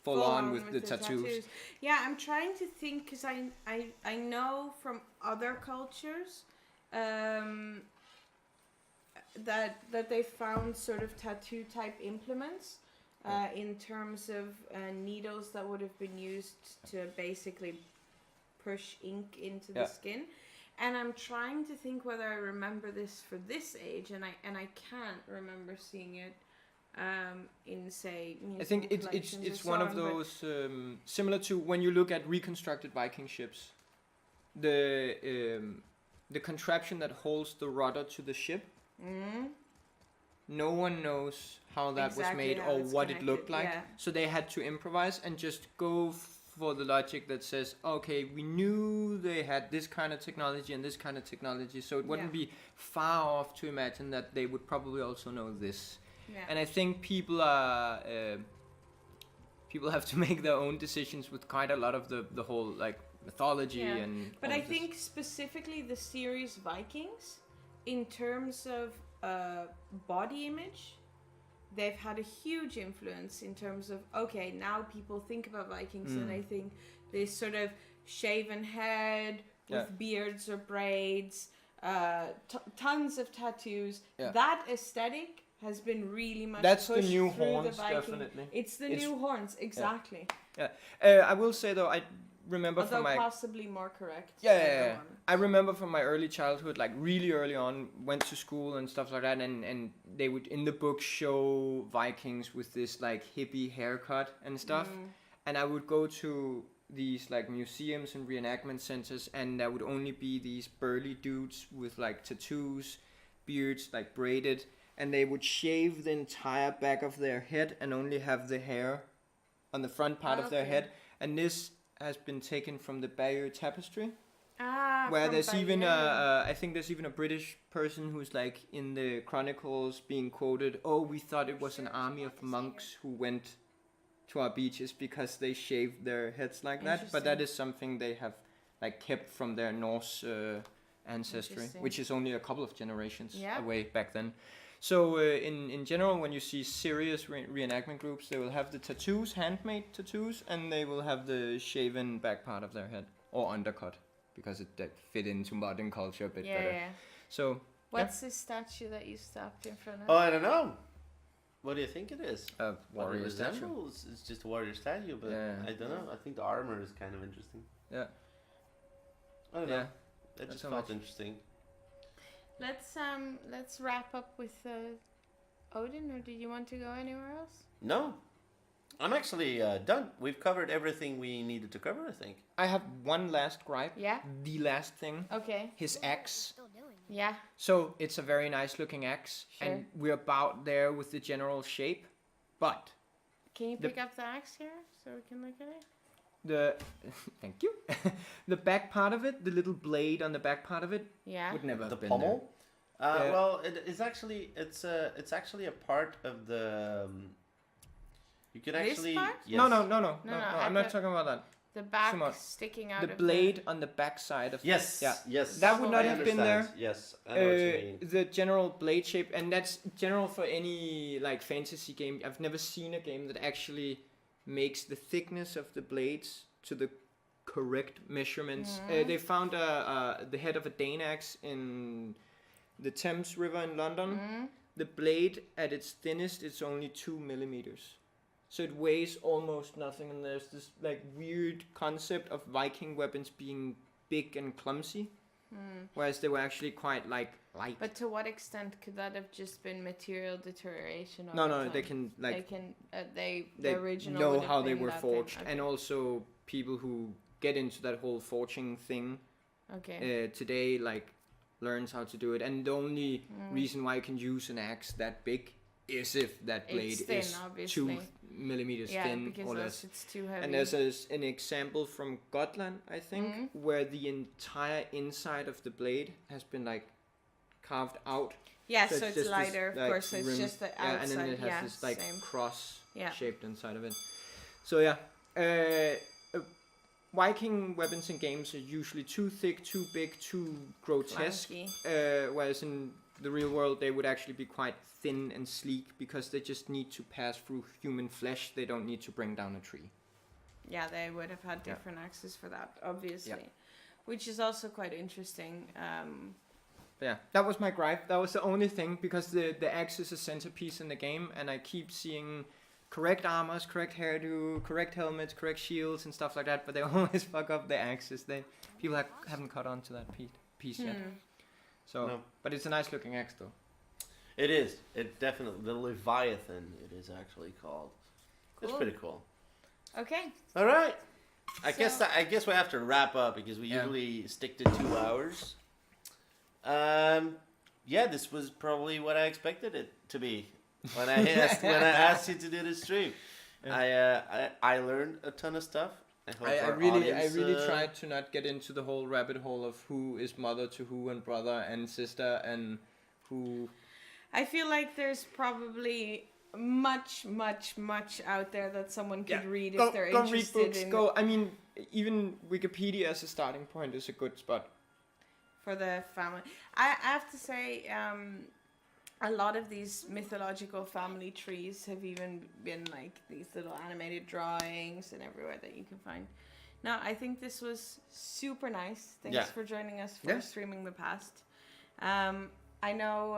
full on with the tattoos. Yeah, I'm trying to think because I know from other cultures that they found sort of tattoo type implements in terms of needles that would have been used to basically push ink into the skin. And I'm trying to think whether I remember this for this age, and I can't remember seeing it in say. I think musical it's collections or one so of on, but- those similar to when you look at reconstructed Viking ships, the contraption that holds the rudder to the ship. No one knows how that Exactly was made how or it's what it looked connected, like. yeah. So they had to improvise and just go for the logic that says, okay, we knew they had this kind of technology and this kind of technology, so it wouldn't be far off to imagine that they would probably also know this. Yeah. And I think people have to make their own decisions with quite a lot of the whole like mythology and. But all I of this. think specifically the series Vikings, in terms of body image, they've had a huge influence in terms of, okay, now people think about Vikings and they think this sort of shaven head with beards or braids, tons of tattoos. Yeah. That aesthetic has been really much That's the pushed new through horns, the Viking. definitely. It's the It's- new horns, exactly. Yeah. I will say though, I remember Although from my possibly more correct. Yeah, so yeah, go yeah. on. I remember from my early childhood, like really early on, went to school and stuff like that, and they would in the book show Vikings with this like hippie haircut and stuff, and I would go to these like museums and reenactment centers, and there would only be these burly dudes with like tattoos, beards like braided, and they would shave the entire back of their head and only have the hair on the front part of their Okay. head, and this has been taken from the Bayeux Tapestry. Ah, Where from there's even Bayeux. I think there's even a British person who's like in the chronicles being quoted, "Oh, we thought it was an army of monks who went to our beaches because they shaved their heads like that." But that Interesting. is something they have like kept from their Norse ancestry, Interesting. which is only a couple of generations Yeah. away back then. So in general, when you see serious reenactment groups, they will have the tattoos, handmade tattoos, and they will have the shaven back part of their head or undercut, because it that fit into modern culture a bit Yeah, better. yeah. So What's this statue that you stopped in front of? Oh, I don't know. What do you think it is? a What it warrior statue. resembles? It's just a warrior statue, but Yeah. I don't know. I think the armor is kind of interesting. Yeah. I don't Yeah. know. That just so felt much. interesting. Let's wrap up with Odin, or do you want to go anywhere else? No, I'm actually done. We've covered everything we needed to cover, I think. I have one last gripe. Yeah. The last thing. Okay. His axe. Still doing. Yeah. So it's a very nice looking axe, Sure. and we're about there with the general shape, but Can you The- pick up the axe here so we can look at it? the thank you. The back part of it, the little blade on the back part of it, Yeah. would never The have been pommel. Yeah. Well, it's actually a part of the. You can This actually. part? Yes. No, No, I'm at not the- talking about that. The back Come on. sticking out The of blade on the back side of Yes. Yeah. Yes. That would not I have been understand. Yes. I know what you mean. the general blade shape, and that's general for any like fantasy game. I've never seen a game that actually makes the thickness of the blades to the correct measurements. They found the head of a Dane axe in the Thames River in London. The blade at its thinnest, it's only 2 millimeters. So it weighs almost nothing, and there's this like weird concept of Viking weapons being big and clumsy, whereas they were actually quite like light. But to what extent could that have just been material deterioration? no, over they time? can like they can the they original know would have how they been were that thin. forged, Okay. and also people who get into that whole forging thing Okay. today like learns how to do it, and the only reason why you can use an axe that big is if that blade It's thin, is obviously. 2 millimeters Yeah, thin because or else less. it's too heavy. And there's an example from Gotland, I think, where the entire inside of the blade has been like carved out. yeah, So so it's it's just lighter, this, of like, course. So it's rim. just the Yeah, outside. and then it has yeah, this like same. cross Yeah. shaped inside of it. So yeah, Viking weapons in games are usually too thick, too big, too grotesque. Clunky. Whereas in the real world, they would actually be quite thin and sleek because they just need to pass through human flesh. They don't need to bring down a tree. Yeah, they would have had Yeah. different axes for that, obviously. Yeah. Which is also quite interesting. But yeah, that was my gripe. That was the only thing, because the axe is a centerpiece in the game, and I keep seeing correct armors, correct hairdo, correct helmets, correct shields, and stuff like that. But they always fuck up the axes. People haven't caught on to that piece yet. So, No. but it's a nice looking axe though. It is. It definitely the Leviathan. It is actually called. It's Cool. pretty cool. Okay. All right. I So- guess we have to wrap up because we Yeah. usually stick to 2 hours. Yeah, this was probably what I expected it to be when I asked you to do the stream. I learned a ton of stuff. I hope I our really audience, tried to not get into the whole rabbit hole of who is mother to who and brother and sister and who. I feel like there's probably much out there that someone could read if they're go read interested books. in I mean, even Wikipedia as a starting point is a good spot. for the family. I have to say, a lot of these mythological family trees have even been like these little animated drawings and everywhere that you can find. Now, I think this was super nice. Thanks Yeah. for joining us for Yeah. streaming the past. I know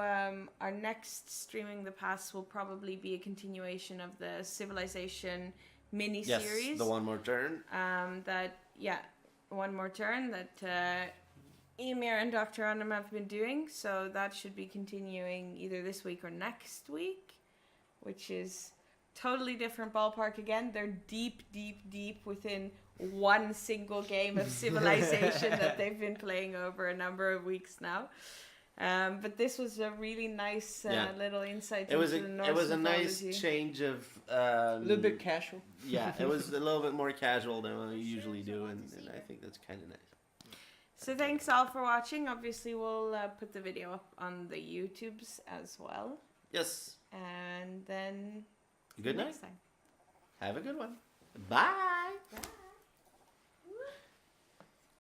our next Streaming the Past will probably be a continuation of the Civilization mini-series. Yes, the One More Turn. One More Turn that Emir and Dr. Annam have been doing. So that should be continuing either this week or next week, which is totally different ballpark again. They're deep within one single game of Civilization that they've been playing over a number of weeks now. But this was a really nice little insight into the Norse It was a mythology. nice change of... A little bit casual. Yeah, it was a little bit more casual than what we usually do, and I think that's kind of nice. So thanks all for watching. Obviously, we'll put the video up on the YouTubes as well. Yes. And then... Good night. next time. Have a good one. Bye.